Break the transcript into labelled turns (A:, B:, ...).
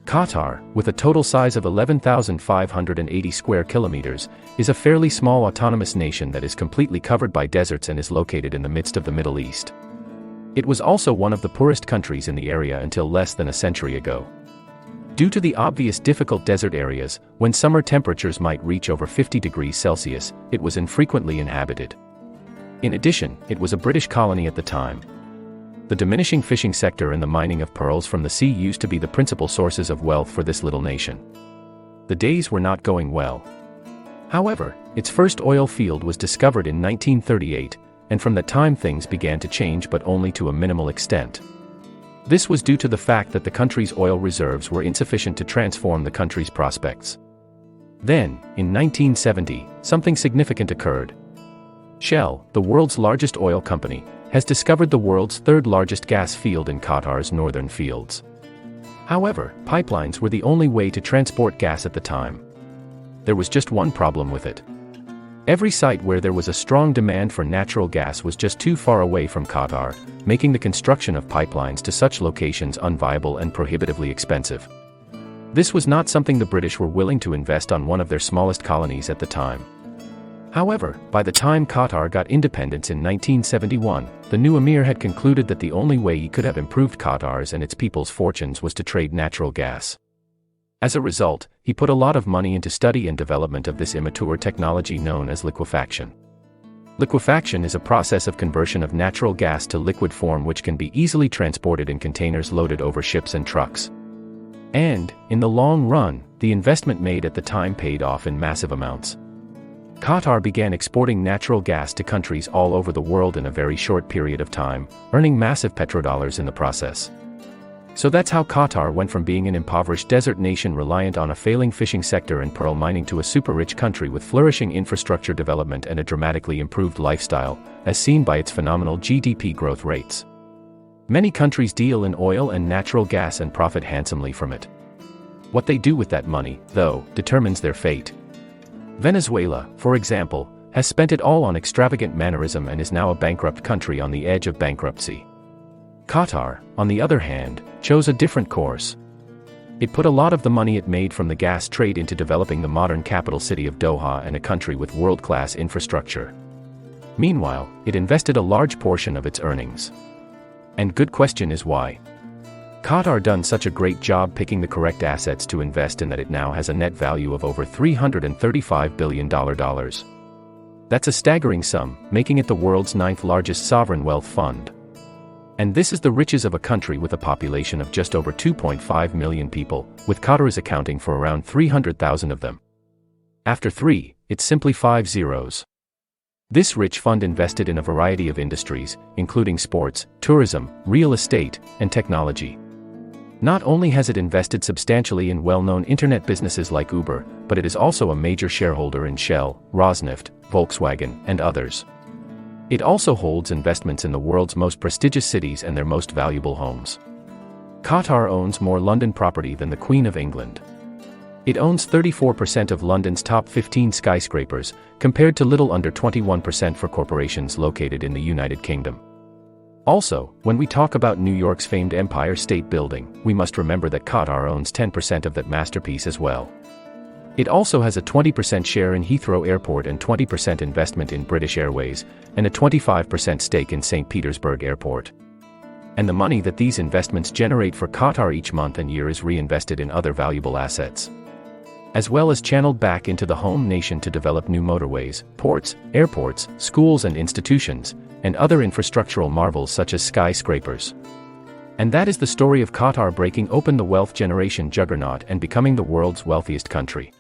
A: Qatar, with a total size of 11,580 square kilometers, is a fairly small autonomous nation that is completely covered by deserts and is located in the midst of the Middle East. It was also one of the poorest countries in the area until less than a century ago. Due to the obvious difficult desert areas, when summer temperatures might reach over 50 degrees Celsius, it was infrequently inhabited. In addition, it was a British colony at the time. The diminishing fishing sector and the mining of pearls from the sea used to be the principal sources of wealth for this little nation. The days were not going well. However, its first oil field was discovered in 1938, and from that time things began to change, but only to a minimal extent. This was due to the fact that the country's oil reserves were insufficient to transform the country's prospects. Then, in 1970, something significant occurred. Shell, the world's largest oil company, has discovered the world's third largest gas field in Qatar's northern fields. However, pipelines were the only way to transport gas at the time. There was just one problem with it. Every site where there was a strong demand for natural gas was just too far away from Qatar, making the construction of pipelines to such locations unviable and prohibitively expensive. This was not something the British were willing to invest on one of their smallest colonies at the time. However, by the time Qatar got independence in 1971, the new emir had concluded that the only way he could have improved Qatar's and its people's fortunes was to trade natural gas. As a result, he put a lot of money into study and development of this immature technology known as liquefaction. Liquefaction is a process of conversion of natural gas to liquid form which can be easily transported in containers loaded over ships and trucks. And, in the long run, the investment made at the time paid off in massive amounts. Qatar began exporting natural gas to countries all over the world in a very short period of time, earning massive petrodollars in the process. So that's how Qatar went from being an impoverished desert nation reliant on a failing fishing sector and pearl mining to a super-rich country with flourishing infrastructure development and a dramatically improved lifestyle, as seen by its phenomenal GDP growth rates. Many countries deal in oil and natural gas and profit handsomely from it. What they do with that money, though, determines their fate. Venezuela, for example, has spent it all on extravagant mannerism and is now a bankrupt country on the edge of bankruptcy. Qatar, on the other hand, chose a different course. It put a lot of the money it made from the gas trade into developing the modern capital city of Doha and a country with world-class infrastructure. Meanwhile, it invested a large portion of its earnings. And good question is why. Qatar done such a great job picking the correct assets to invest in that it now has a net value of over $335 billion. That's a staggering sum, making it the world's 9th largest sovereign wealth fund. And this is the riches of a country with a population of just over 2.5 million people, with Qatar's accounting for around 300,000 of them. After 3, it's simply 5 zeros. This rich fund invested in a variety of industries, including sports, tourism, real estate, and technology. Not only has it invested substantially in well-known internet businesses like Uber, but it is also a major shareholder in Shell, Rosneft, Volkswagen, and others. It also holds investments in the world's most prestigious cities and their most valuable homes. Qatar owns more London property than the Queen of England. It owns 34% of London's top 15 skyscrapers, compared to little under 21% for corporations located in the United Kingdom. Also, when we talk about New York's famed Empire State Building, we must remember that Qatar owns 10% of that masterpiece as well. It also has a 20% share in Heathrow Airport and 20% investment in British Airways, and a 25% stake in St. Petersburg Airport. And the money that these investments generate for Qatar each month and year is reinvested in other valuable assets, as well as channeled back into the home nation to develop new motorways, ports, airports, schools and institutions, and other infrastructural marvels such as skyscrapers. And that is the story of Qatar breaking open the wealth generation juggernaut and becoming the world's wealthiest country.